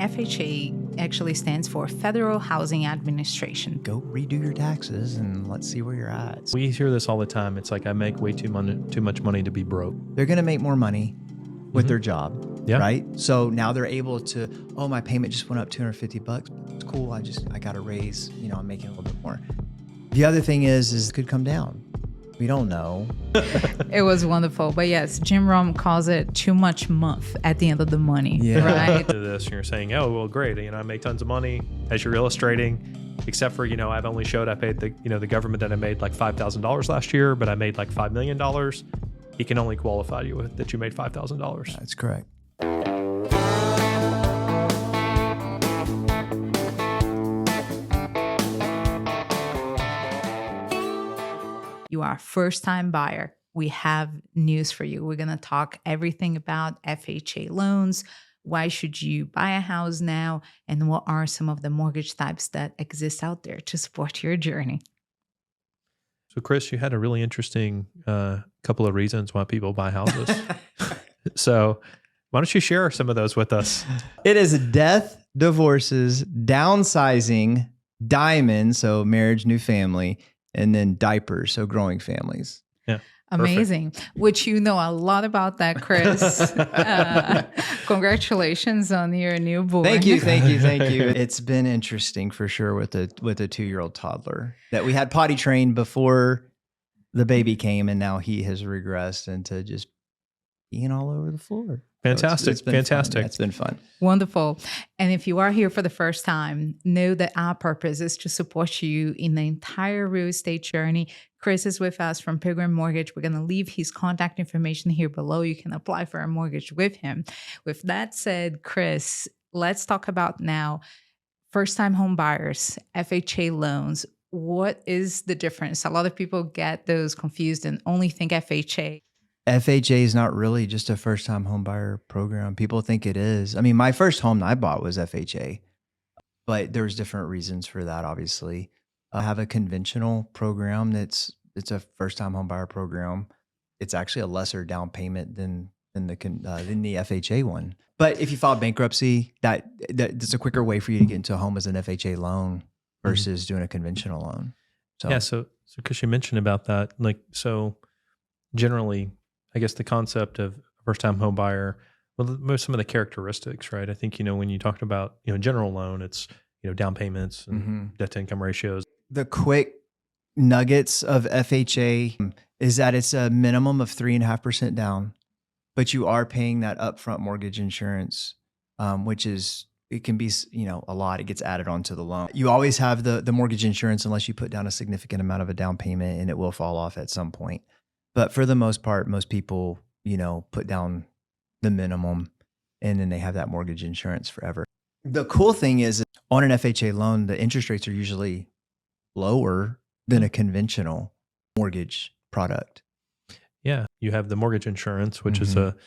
FHA actually stands for Federal Housing Administration. Go redo your taxes and let's see where you're at. We hear this all the time. It's like, I make way too much money to be broke. They're going to make more money with their job, right? So now they're able to, oh, my payment just went up $250. It's cool. I got a raise. You know, I'm making a little bit more. The other thing is it could come down. We don't know. It was wonderful. But yes, Jim Rohn calls it too much month at the end of the money, right? This, you're saying, oh, well, great. You know, I make tons of money as you're illustrating, except for, you know, I've only showed I paid the government that I made like $5,000 last year, but I made like $5 million. He can only qualify you with that you made $5,000. That's correct. You are a first-time buyer. We have news for you. We're going to talk everything about FHA loans. Why should you buy a house now? And what are some of the mortgage types that exist out there to support your journey? So, Chris, you had a really interesting couple of reasons why people buy houses. So why don't you share some of those with us? It is death, divorces, downsizing, diamond, so marriage, new family, and then diapers, so growing families. Yeah. Amazing. Perfect. Which you know a lot about that, Chris. Congratulations on your newborn. Thank you. It's been interesting for sure with a 2-year-old toddler that we had potty trained before the baby came, and now he has regressed into just being all over the floor. Fantastic. So Fantastic. Fun. It's been fun. Wonderful. And if you are here for the first time, know that our purpose is to support you in the entire real estate journey. Chris is with us from Pilgrim Mortgage. We're going to leave his contact information here below. You can apply for a mortgage with him. With that said, Chris, let's talk about now first-time home buyers, FHA loans. What is the difference? A lot of people get those confused and only think FHA. FHA is not really just a first-time home buyer program. People think it is. I mean, my first home that I bought was FHA, but there's different reasons for that, obviously. I have a conventional program it's a first-time home buyer program. It's actually a lesser down payment than the FHA one. But if you file bankruptcy, that's a quicker way for you to get into a home as an FHA loan versus doing a conventional loan. So yeah, so because you mentioned about that, like, so generally, I guess the concept of first-time home buyer, well, some of the characteristics, right? I think, you know, when you talked about, you know, general loan, it's, you know, down payments and debt to income ratios. The quick nuggets of FHA is that it's a minimum of 3.5% down, but you are paying that upfront mortgage insurance, which is, it can be, you know, a lot. It gets added onto the loan. You always have the mortgage insurance unless you put down a significant amount of a down payment, and it will fall off at some point. But for the most part, most people, you know, put down the minimum and then they have that mortgage insurance forever. The cool thing is on an FHA loan, the interest rates are usually lower than a conventional mortgage product. Yeah. You have the mortgage insurance, which is a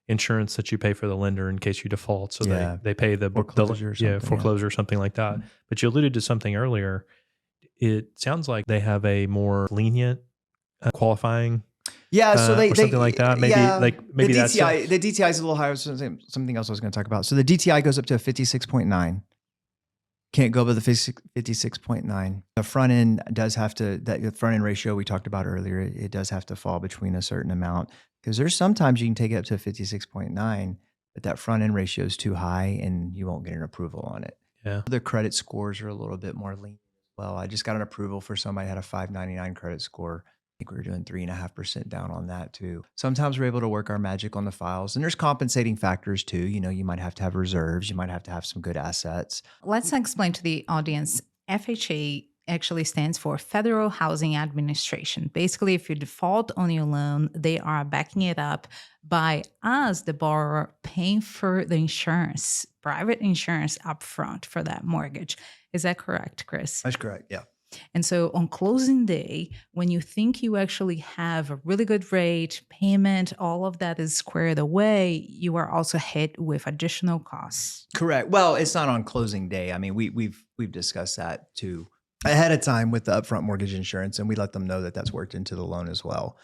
insurance that you pay for the lender in case you default. So they pay the foreclosure or something like that. But you alluded to something earlier. It sounds like they have a more lenient qualifying. Yeah, so or something like that. Maybe maybe the DTI, the DTI is a little higher. Something else I was going to talk about. So the DTI goes up to a 56.9. Can't go above the 56.9. The front end does have to, the front end ratio we talked about earlier, it does have to fall between a certain amount, because there's sometimes you can take it up to 56.9, but that front end ratio is too high and you won't get an approval on it. Yeah. The credit scores are a little bit more lenient as well. I just got an approval for somebody who had a 599 credit score. I think we were doing 3.5% down on that too. Sometimes we're able to work our magic on the files, and there's compensating factors too. You know, you might have to have reserves. You might have to have some good assets. Let's explain to the audience. FHA actually stands for Federal Housing Administration. Basically, if you default on your loan, they are backing it up by us, the borrower, paying for the insurance, private insurance upfront for that mortgage. Is that correct, Chris? That's correct. Yeah. And so on closing day, when you think you actually have a really good rate, payment, all of that is squared away, you are also hit with additional costs. Correct. Well, it's not on closing day. I mean, we've discussed that too ahead of time with the upfront mortgage insurance, and we let them know that that's worked into the loan as well.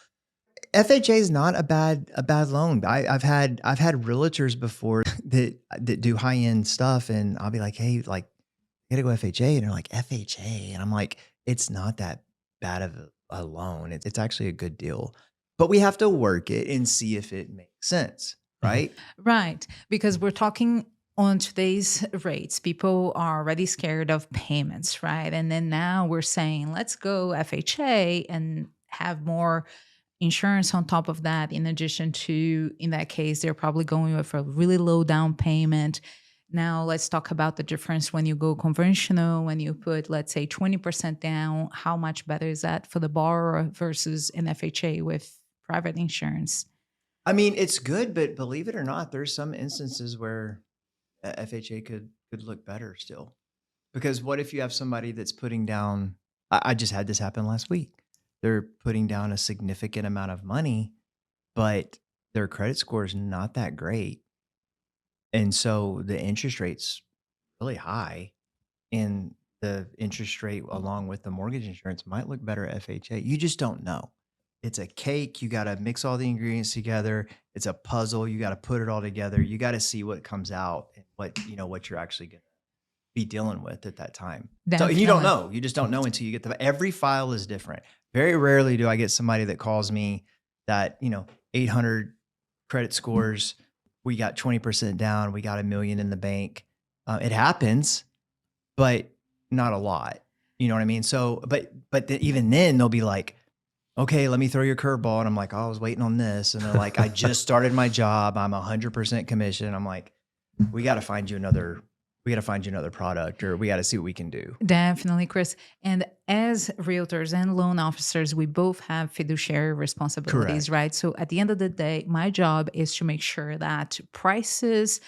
FHA is not a bad loan. I've had realtors before that do high end stuff, and I'll be like, hey, like, you gotta go FHA, and they're like, FHA, and I'm like, it's not that bad of a loan. It's actually a good deal, but we have to work it and see if it makes sense, right? Right, because we're talking on today's rates, people are already scared of payments, right? And then now we're saying, let's go FHA and have more insurance on top of that. In addition to, in that case, they're probably going with a really low down payment. Now let's talk about the difference when you go conventional, when you put, let's say, 20% down. How much better is that for the borrower versus an FHA with private insurance? I mean, it's good, but believe it or not, there's some instances where FHA could look better still. Because what if you have somebody that's putting down, I just had this happen last week. They're putting down a significant amount of money, but their credit score is not that great. And so the interest rate's really high, and the interest rate along with the mortgage insurance might look better at FHA. You just don't know. It's a cake. You got to mix all the ingredients together. It's a puzzle. You got to put it all together. You got to see what comes out and what you're actually going to be dealing with at that time. So you don't know. You just don't know until you get every file is different. Very rarely do I get somebody that calls me that, 800 credit scores. We got 20% down. We got $1 million in the bank. It happens, but not a lot. You know what I mean? So, but even then they'll be like, okay, let me throw your curveball. And I'm like, oh, I was waiting on this. And they're like, I just started my job. I'm 100% commission. I'm like, we got to find you another product, or we got to see what we can do. Definitely, Chris. And as realtors and loan officers, we both have fiduciary responsibilities, right? So at the end of the day, my job is to make sure that prices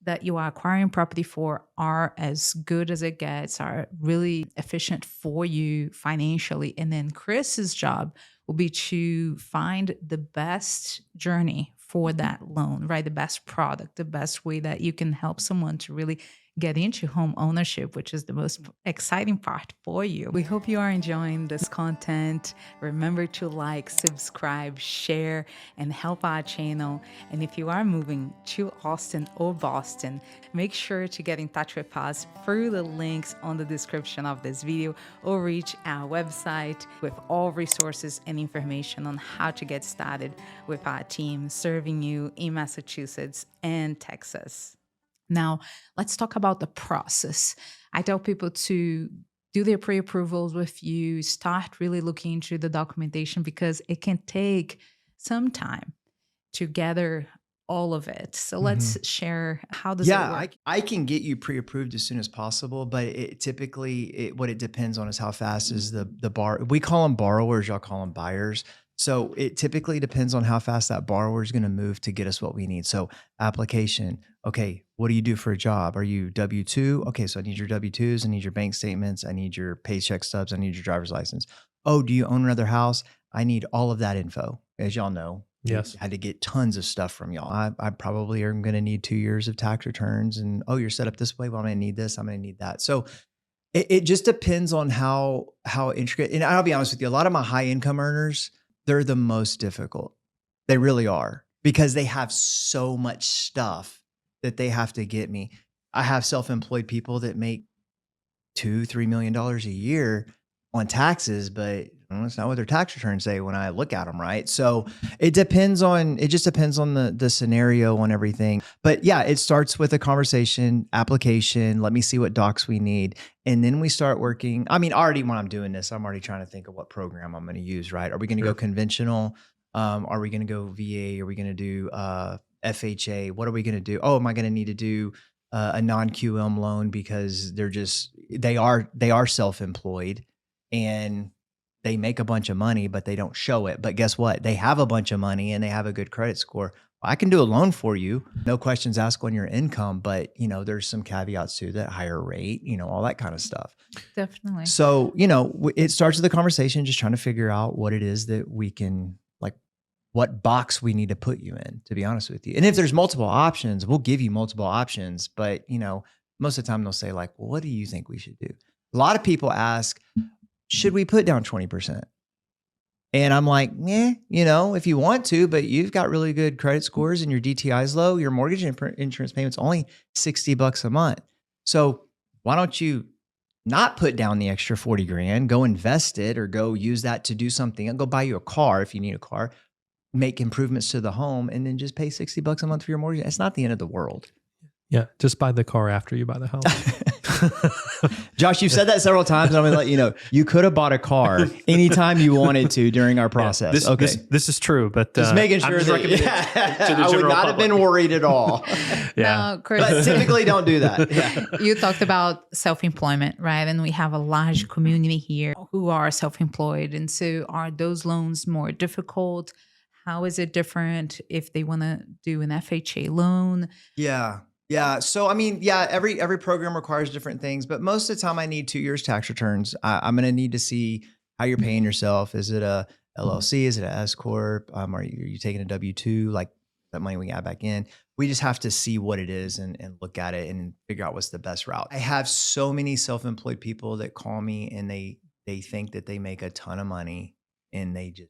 that you are acquiring property for are as good as it gets, are really efficient for you financially. And then Chris's job will be to find the best journey for that loan, right? The best product, the best way that you can help someone to really get into home ownership, which is the most exciting part for you. We hope you are enjoying this content. Remember to like, subscribe, share, and help our channel. And if you are moving to Austin or Boston, make sure to get in touch with us through the links on the description of this video, or reach our website with all resources and information on how to get started with our team serving you in Massachusetts and Texas. Now, let's talk about the process. I tell people to do their pre-approvals with you, start really looking into the documentation, because it can take some time to gather all of it. So let's share, how does it work? I can get you pre-approved as soon as possible, but it typically, what it depends on is how fast is the we call them borrowers, y'all call them buyers. So it typically depends on how fast that borrower is going to move to get us what we need. So application, okay, what do you do for a job? Are you W-2? Okay, so I need your W-2s, I need your bank statements, I need your paycheck stubs, I need your driver's license. Oh, do you own another house? I need all of that info. As y'all know, yes, I had to get tons of stuff from y'all. I probably am going to need 2 years of tax returns, and oh, you're set up this way. Well, I'm going to need this. I'm going to need that. So it just depends on how intricate. And I'll be honest with you, a lot of my high income earners, they're the most difficult. They really are, because they have so much stuff that they have to get me. I have self-employed people that make $2-3 million a year on taxes, but it's not what their tax returns say when I look at them, right? So it just depends on the scenario, on everything. But yeah, it starts with a conversation, application. Let me see what docs we need. And then we start working. I mean, already when I'm doing this, I'm already trying to think of what program I'm going to use, right? Are we going to go conventional? Are we going to go VA? Are we going to do FHA? What are we going to do? Oh, am I going to need to do a non-QM loan, because they are self-employed and they make a bunch of money, but they don't show it. But guess what? They have a bunch of money and they have a good credit score. Well, I can do a loan for you. No questions asked on your income, but there's some caveats to that, higher rate, all that kind of stuff. Definitely. So, it starts with the conversation, just trying to figure out what it is that we can, like, what box we need to put you in, to be honest with you. And if there's multiple options, we'll give you multiple options. But, most of the time they'll say, like, well, what do you think we should do? A lot of people ask, should we put down 20%? And I'm like, if you want to, but you've got really good credit scores and your DTI is low, your mortgage insurance payment's only $60 a month. So why don't you not put down the extra 40 grand, go invest it or go use that to do something and go buy you a car if you need a car, make improvements to the home, and then just pay $60 a month for your mortgage. It's not the end of the world. Yeah. Just buy the car after you buy the house. Josh, you've said that several times. I'm going to let you know, you could have bought a car anytime you wanted to during our process. This is true, but just making sure I would not have been worried at all. Yeah. No, Chris, but typically don't do that. Yeah. You talked about self-employment, right? And we have a large community here who are self-employed. And so are those loans more difficult? How is it different if they want to do an FHA loan? Yeah. Yeah. So, I mean, every program requires different things, but most of the time I need 2 years tax returns. I'm going to need to see how you're paying yourself. Is it a LLC? Is it an S Corp? Are you taking a W-2? Like that money we can add back in. We just have to see what it is and look at it and figure out what's the best route. I have so many self-employed people that call me and they think that they make a ton of money and they just,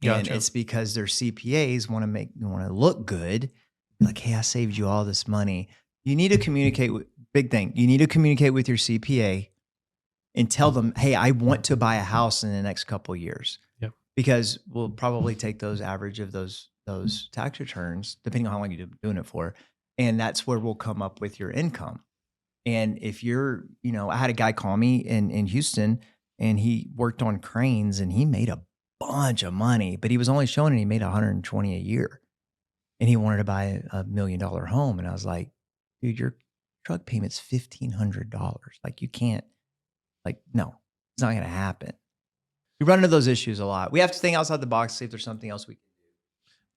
and it's because their CPAs want to look good. Like, hey, I saved you all this money. You need to communicate with, big thing. You need to communicate with your CPA and tell them, hey, I want to buy a house in the next couple of years. Yep. Because we'll probably take those average of those tax returns, depending on how long you're doing it for. And that's where we'll come up with your income. And if you're, I had a guy call me in Houston and he worked on cranes and he made a bunch of money, but he was only showing he made $120 a year. And he wanted to buy $1 million home. And I was like, dude, your truck payment's $1,500. Like you can't, no, it's not going to happen. We run into those issues a lot. We have to think outside the box, see if there's something else we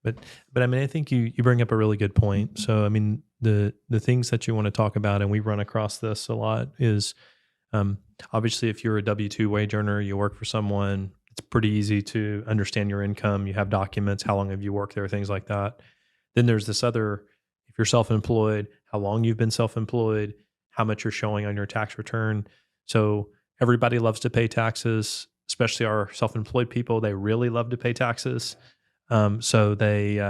can do. But I mean, I think you bring up a really good point. So, I mean, the things that you want to talk about, and we run across this a lot, is obviously if you're a W-2 wage earner, you work for someone, it's pretty easy to understand your income. You have documents, how long have you worked there, things like that. Then there's this other, if you're self-employed, how long you've been self-employed, how much you're showing on your tax return. So everybody loves to pay taxes, especially our self-employed people. They really love to pay taxes. So they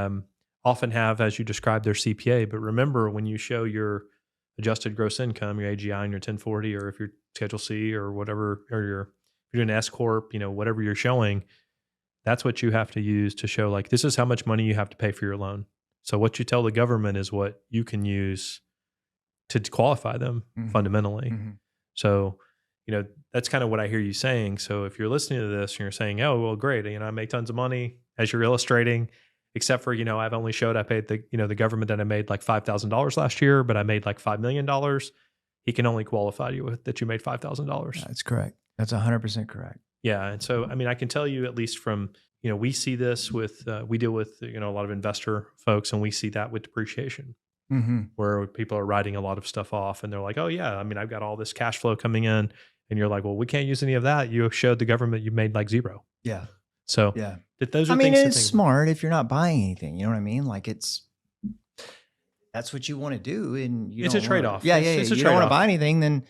often have, as you described, their CPA. But remember, when you show your adjusted gross income, your AGI and your 1040, or if you're Schedule C or whatever, or you're doing S Corp, whatever you're showing, that's what you have to use to show, like, this is how much money you have to pay for your loan. So what you tell the government is what you can use to qualify them fundamentally. Mm-hmm. So, that's kind of what I hear you saying. So if you're listening to this and you're saying, oh, well, great, I make tons of money, as you're illustrating, except for, I've only showed I paid the government that I made like $5,000 last year, but I made like $5 million. He can only qualify you with that you made $5,000. That's correct. That's 100% correct. Yeah. And so, I mean, I can tell you, at least from, we see this with, we deal with, a lot of investor folks, and we see that with depreciation, where people are writing a lot of stuff off and they're like, oh yeah, I mean, I've got all this cash flow coming in, and you're like, well, we can't use any of that. You showed the government you made like zero. Yeah. So yeah, those are I mean, it's smart if you're not buying anything, you know what I mean? Like that's what you want to do. And it's a trade-off. It's you don't want to buy anything, then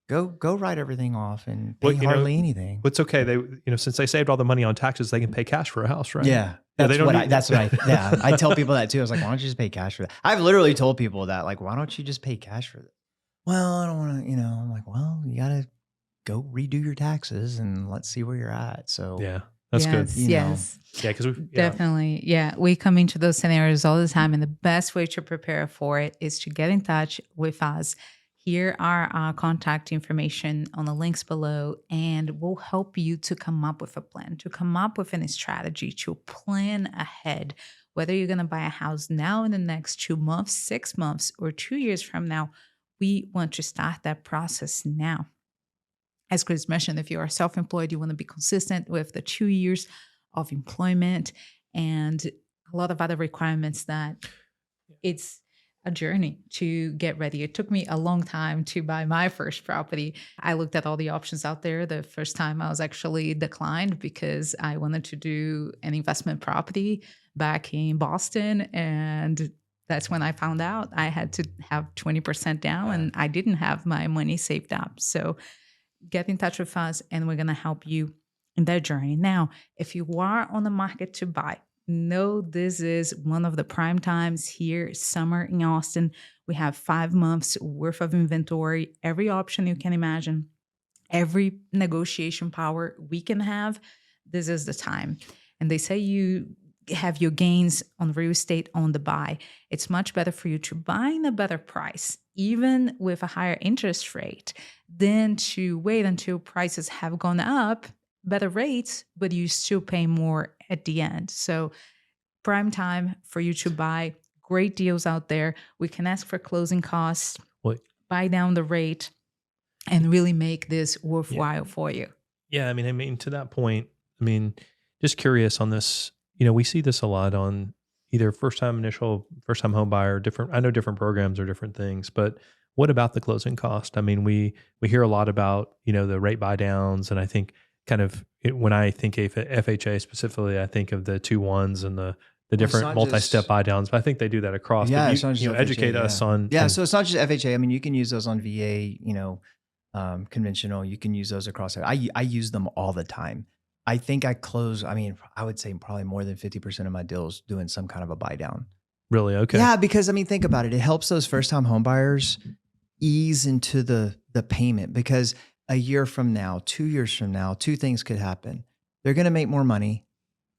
go write everything off and pay hardly anything. What's okay. They, since they saved all the money on taxes, they can pay cash for a house, right? Yeah. That's what I tell people that too. I was like, why don't you just pay cash for that? I've literally told people that, like, why don't you just pay cash for that? Well, I don't want to, I'm like, well, you got to go redo your taxes and let's see where you're at. So yeah, that's good. Yes. Yeah. Cause definitely. Yeah. We come into those scenarios all the time. And the best way to prepare for it is to get in touch with us. Here are our contact information on the links below, and we'll help you to come up with a plan, to come up with a strategy, to plan ahead, whether you're going to buy a house now in the next 2 months, 6 months, or 2 years from now. We want to start that process now. As Chris mentioned, if you are self-employed, you want to be consistent with the 2 years of employment and a lot of other requirements that it's a journey to get ready. It took me a long time to buy my first property. I looked at all the options out there. The first time I was actually declined because I wanted to do an investment property back in Boston. And that's when I found out I had to have 20% down and I didn't have my money saved up. So get in touch with us and we're going to help you in their journey. Now, if you are on the market to buy, know this is one of the prime times here, summer in Austin. We have 5 months worth of inventory, every option you can imagine, every negotiation power we can have. This is the time. And they say you have your gains on real estate on the buy. It's much better for you to buy in a better price, even with a higher interest rate, than to wait until prices have gone up, better rates, but you still pay more at the end. So prime time for you to buy. Great deals out there. We can ask for closing costs, buy down the rate, and really make this worthwhile for you. Yeah, I mean, to that point, just curious on this. We see this a lot on either first-time home buyer, I know different programs are different things, but what about the closing cost? We hear a lot about, the rate buy downs, and I think when I think of FHA specifically, I think of the 2-1s and the different multi-step buy downs, but I think they do that across. Yeah, but educate us on. Yeah, so it's not just FHA. You can use those on VA, conventional. You can use those across. I use them all the time. I think I close, I would say probably more than 50% of my deals doing some kind of a buy down. Really? Okay. Yeah, because think about it. It helps those first-time home buyers ease into the payment, because a year from now, 2 years from now, two things could happen. They're going to make more money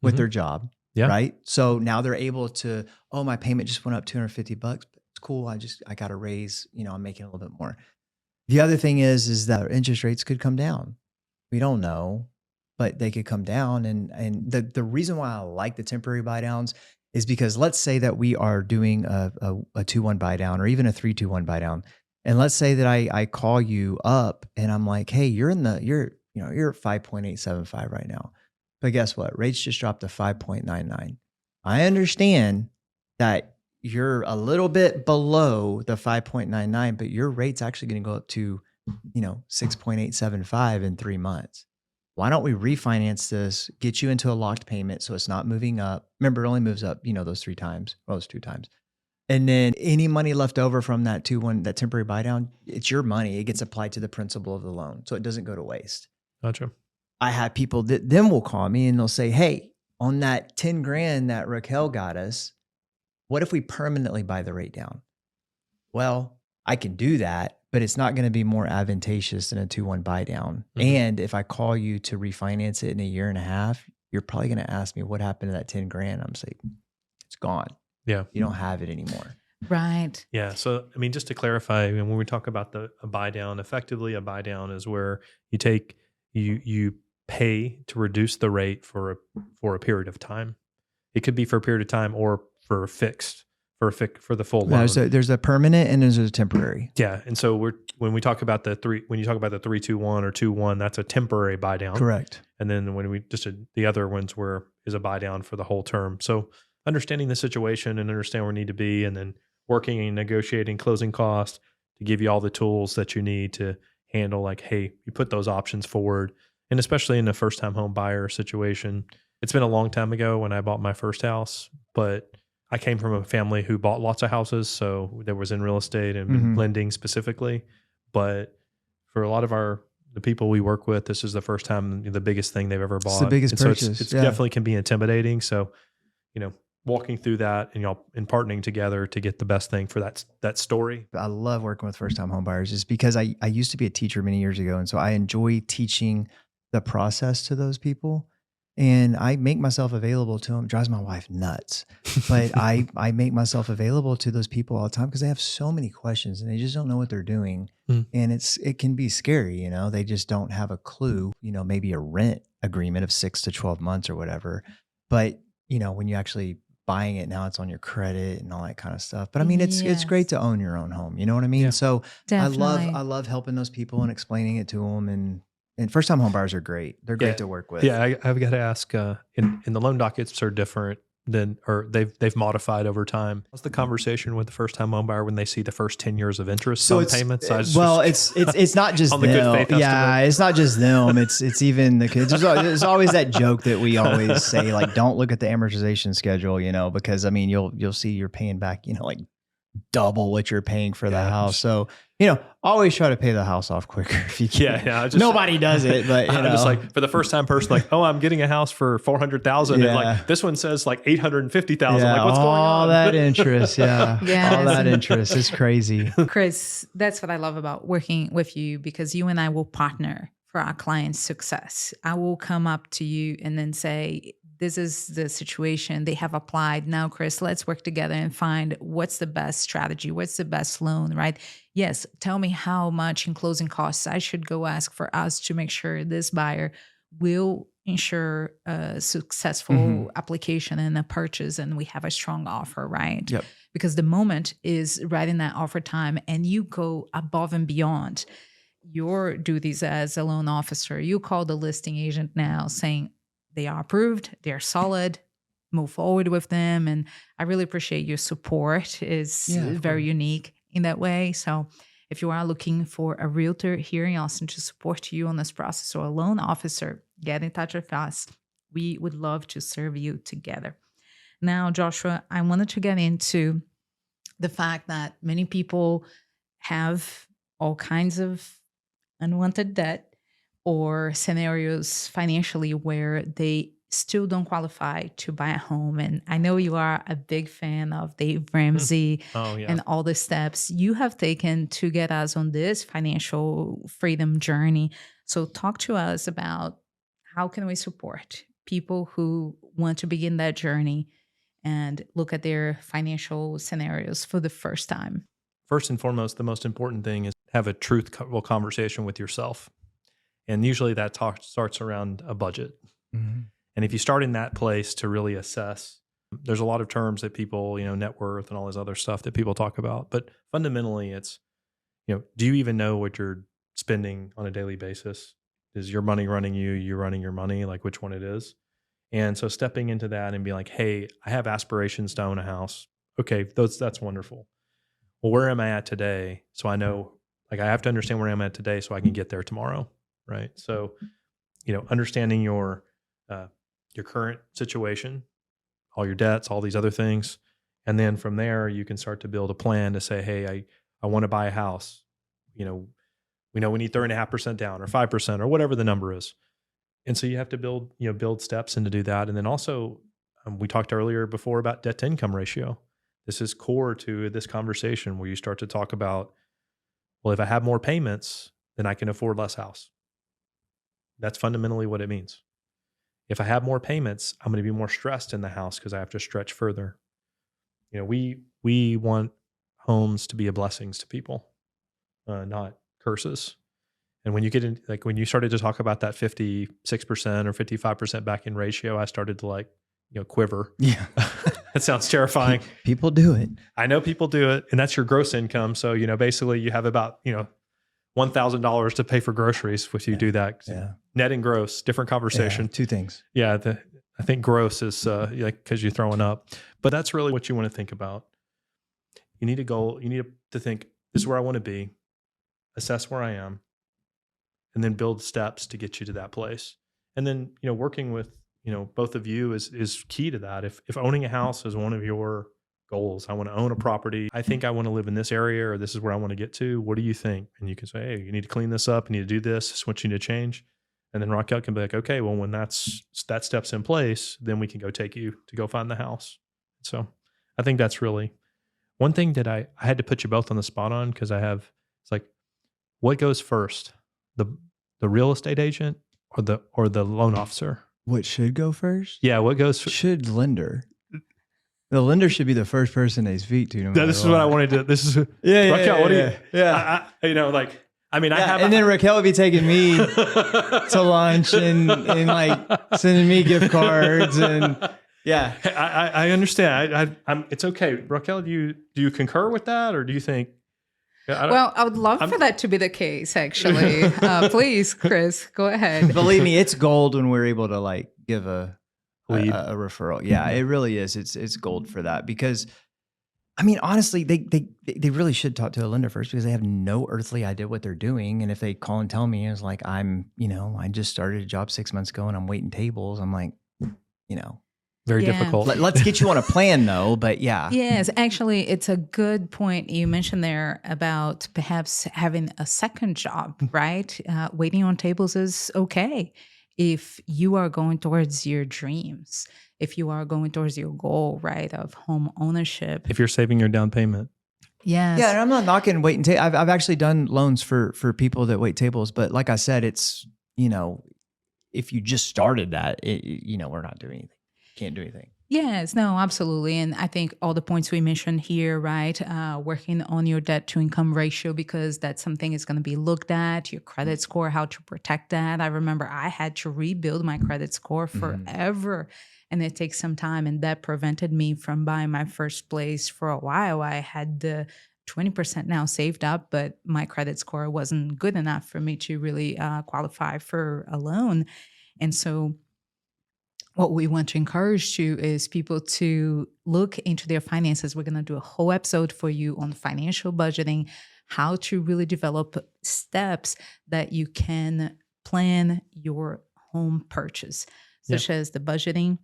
with their job, right? So now they're able to, my payment just went up $250. It's cool. I got a raise, I'm making a little bit more. The other thing is that interest rates could come down. We don't know, but they could come down. And the reason why I like the temporary buy downs is because let's say that we are doing a 2-1 buy down, or even a 3-2-1 buy down. And let's say that I call you up and I'm like, hey, you're at 5.875 right now. But guess what? Rates just dropped to 5.99. I understand that you're a little bit below the 5.99, but your rate's actually going to go up to, 6.875 in 3 months. Why don't we refinance this, get you into a locked payment so it's not moving up? Remember, it only moves up, those 3 times, those 2 times. And then any money left over from that 2-1, that temporary buy down, it's your money. It gets applied to the principal of the loan, so it doesn't go to waste. Gotcha. I have people that then will call me and they'll say, hey, on that 10 grand that Raquel got us, what if we permanently buy the rate down? Well, I can do that, but it's not going to be more advantageous than a 2-1 buy down. And if I call you to refinance it in a year and a half, you're probably going to ask me what happened to that 10 grand. I'm saying, it's gone. Yeah. You don't have it anymore. Right. Yeah. So, just to clarify, when we talk about a buy down, effectively a buy down is where you pay to reduce the rate for a period of time. It could be for a period of time or for the full loan. There's a permanent and there's a temporary. Yeah. And so when you talk about the 3-2-1 or 2-1, that's a temporary buy down. Correct. And then when the other ones is a buy down for the whole term. So understanding the situation and understand where we need to be, and then working and negotiating closing costs to give you all the tools that you need to handle, hey, you put those options forward. And especially in the first time home buyer situation, it's been a long time ago when I bought my first house, but I came from a family who bought lots of houses. So there was in real estate and lending specifically. But for a lot of the people we work with, this is the first time, the biggest thing they've ever bought. It's the biggest purchase. So it's definitely can be intimidating. So, walking through that and partnering together to get the best thing for that story. I love working with first-time home buyers is because I used to be a teacher many years ago. And so I enjoy teaching the process to those people. And I make myself available to them. It drives my wife nuts. But I make myself available to those people all the time because they have so many questions and they just don't know what they're doing. And it can be scary, they just don't have a clue, maybe a rent agreement of 6 to 12 months or whatever. But, when you actually buying it now, it's on your credit and all that kind of stuff. But it's great to own your own home. You know what I mean? Yeah. So definitely. I love helping those people and explaining it to them. And first time home buyers are great. They're great to work with. Yeah. I've got to ask, in the loan dockets are different they've modified over time. What's the conversation with the first time home buyer when they see the first 10 years of interest on payments? It's not just them. Yeah, it's not just them. It's even the kids. There's always that joke that we always say, don't look at the amortization schedule, because you'll see you're paying back, double what you're paying for the house. So always try to pay the house off quicker if you can. Yeah. Nobody does it, but I'm just like, for the first time person, like, oh, I'm getting a house for $400,000, and like this one says like $850,000. Like, what's going on? All that interest, Yes. all that interest is crazy. Chris, that's what I love about working with you, because you and I will partner for our clients' success. I will come up to you and then say, this is the situation they have applied. Now, Chris, let's work together and find what's the best strategy, what's the best loan, right? Yes, tell me how much in closing costs I should go ask for us to make sure this buyer will ensure a successful application and a purchase, and we have a strong offer, right? Yep. Because the moment is right in that offer time, and you go above and beyond your duties as a loan officer. You call the listing agent now saying, they are approved, they're solid, move forward with them. And I really appreciate your support. It's very unique in that way. So if you are looking for a realtor here in Austin to support you on this process, or a loan officer, get in touch with us. We would love to serve you together. Now, Joshua, I wanted to get into the fact that many people have all kinds of unwanted debt or scenarios financially where they still don't qualify to buy a home. And I know you are a big fan of Dave Ramsey and all the steps you have taken to get us on this financial freedom journey. So talk to us about how can we support people who want to begin that journey and look at their financial scenarios for the first time. First and foremost, the most important thing is have a truthful conversation with yourself. And usually that starts around a budget. And if you start in that place to really assess, there's a lot of terms that people, net worth and all this other stuff that people talk about. But fundamentally, it's, do you even know what you're spending on a daily basis? Is your money running you? You running your money? Like which one it is? And so stepping into that and being like, hey, I have aspirations to own a house. Okay, that's wonderful. Well, where am I at today? So I know, like I have to understand where I'm at today so I can get there tomorrow. Right. So, understanding your current situation, all your debts, all these other things. And then from there, you can start to build a plan to say, hey, I want to buy a house. We know we need 3.5% down or 5% or whatever the number is. And so you have to build steps in to do that. And then also, we talked earlier before about debt to income ratio. This is core to this conversation where you start to talk about, well, if I have more payments, then I can afford less house. That's fundamentally what it means. If I have more payments, I'm going to be more stressed in the house because I have to stretch further. We want homes to be a blessings to people, not curses. And when you get in, like when you started to talk about that 56% or 55% back in ratio, I started to quiver. Yeah. That sounds terrifying. People do it. I know people do it, and that's your gross income. So, basically you have about, $1,000 to pay for groceries if you do that. Yeah. Net and gross, different conversation. Yeah, two things. Yeah. I think gross is because you're throwing up, but that's really what you want to think about. You need a goal. You need to think, this is where I want to be, assess where I am, and then build steps to get you to that place. And then, working with, both of you is key to that. If owning a house is one of your goals, I want to own a property, I think I want to live in this area, or this is where I want to get to. What do you think? And you can say, hey, you need to clean this up. You need to do this. This is what you need to change. And then Raquel can be like, okay, well, when that step's in place, then we can go take you to go find the house. So I think that's really one thing that I had to put you both on the spot on, because it's like, what goes first, the real estate agent or the loan officer? What should go first? Yeah, what goes should lender. The lender should be the first person they speak to. This is what I wanted to. This is Raquel. What do you? Yeah, and then Raquel would be taking me to lunch and like sending me gift cards and yeah. I understand. I'm. It's okay, Raquel. Do you concur with that, or do you think? Well, I would love for that to be the case. Actually, please, Chris, go ahead. Believe me, it's gold when we're able to like give a referral. Yeah, it really is. It's gold for that, because honestly, they really should talk to a lender first, because they have no earthly idea what they're doing. And if they call and tell me, it's like, I just started a job 6 months ago and I'm waiting tables. I'm like, Very difficult. Let's get you on a plan though, but yeah. Yes, actually, it's a good point you mentioned there about perhaps having a second job, right? Waiting on tables is okay if you are going towards your dreams, if you are going towards your goal, right, of home ownership. If you're saving your down payment. Yes. Yeah, and I'm not knocking waiting tables. I've actually done loans for people that wait tables, but like I said, it's, you know, if you just started that, you know, we're not doing anything. Can't do anything. Yes, no, absolutely. And I think all the points we mentioned here, right? Working on your debt to income ratio, because that's something is going to be looked at, your credit score, how to protect that. I remember I had to rebuild my credit score forever. And it takes some time. And that prevented me from buying my first place for a while. I had the 20% now saved up, but my credit score wasn't good enough for me to really qualify for a loan. And so what we want to encourage you is people to look into their finances. We're going to do a whole episode for you on financial budgeting, how to really develop steps that you can plan your home purchase, such as the budgeting,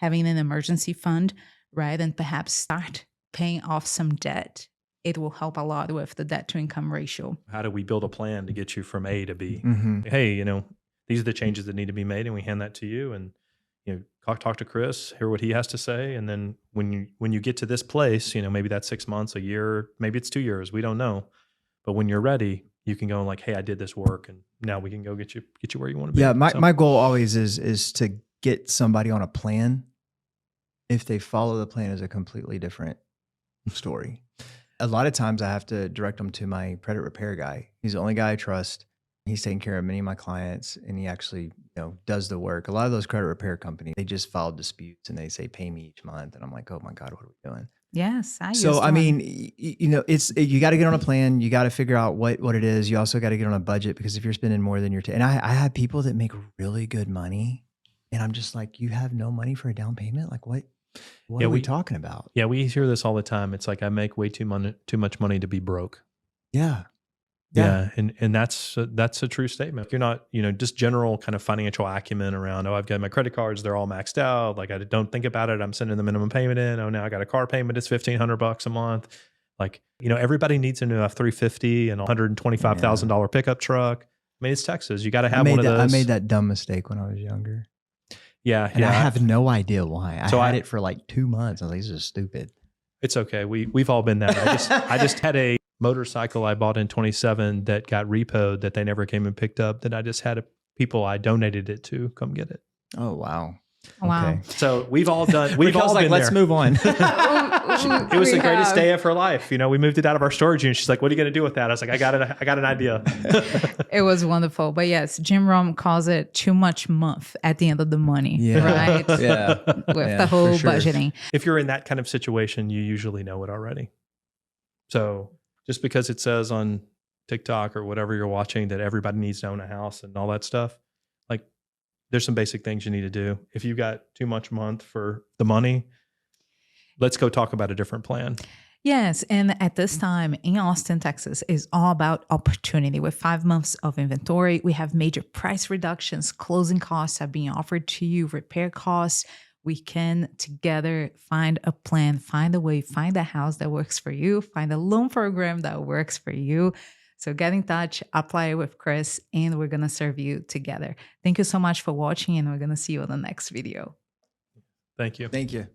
having an emergency fund, right? And perhaps start paying off some debt. It will help a lot with the debt to income ratio. How do we build a plan to get you from A to B? Hey, you know, these are the changes that need to be made, and we hand that to you, and you know, talk to Chris, hear what he has to say. And then when you get to this place, you know, maybe that's 6 months, a year, maybe it's 2 years, we don't know. But when you're ready, you can go like, hey, I did this work, and now we can go get you where you want to be. Yeah, my goal always is to get somebody on a plan. If they follow the plan, is a completely different story. A lot of times I have to direct them to my credit repair guy. He's the only guy I trust. He's taking care of many of my clients, and he actually, you know, does the work. A lot of those credit repair companies, they just file disputes and they say, pay me each month. And I'm like, oh my God, what are we doing? Yes. I mean, you know, you got to get on a plan. You got to figure out what it is. You also got to get on a budget, because if you're spending more than and I have people that make really good money, and I'm just like, you have no money for a down payment? Like what are we talking about? Yeah. We hear this all the time. It's like, I make way too much money to be broke. Yeah. Yeah. And that's a true statement. If you're not, you know, just general kind of financial acumen around, oh, I've got my credit cards, they're all maxed out. Like, I don't think about it. I'm sending the minimum payment in. Oh, now I got a car payment. It's $1,500 a month. Like, you know, everybody needs a new F-350 and a $125,000 pickup truck. I mean, it's Texas. You got to have one of those. I made that dumb mistake when I was younger. Yeah. And I have no idea why. I had it for like 2 months. I was like, this is stupid. It's okay. We've all been there. I just had a motorcycle I bought in 27 that got repoed that they never came and picked up, that I just had people I donated it to come get it. Oh, wow. Wow. Okay. So we've all been like, let's move on. It was the greatest day of her life. You know, we moved it out of our storage unit. She's like, what are you going to do with that? I was like, I got an idea. It was wonderful. But yes, Jim Rome calls it too much month at the end of the money, right? Yeah. With the whole budgeting. If you're in that kind of situation, you usually know it already. So just because it says on TikTok or whatever you're watching that everybody needs to own a house and all that stuff, like, there's some basic things you need to do. If you've got too much a month for the money, let's go talk about a different plan. Yes. And at this time in Austin, Texas, is all about opportunity. With 5 months of inventory, we have major price reductions. Closing costs are being offered to you, repair costs. We can together find a plan, find a way, find a house that works for you, find a loan program that works for you. So get in touch, apply with Chris, and we're going to serve you together. Thank you so much for watching, and we're going to see you on the next video. Thank you. Thank you.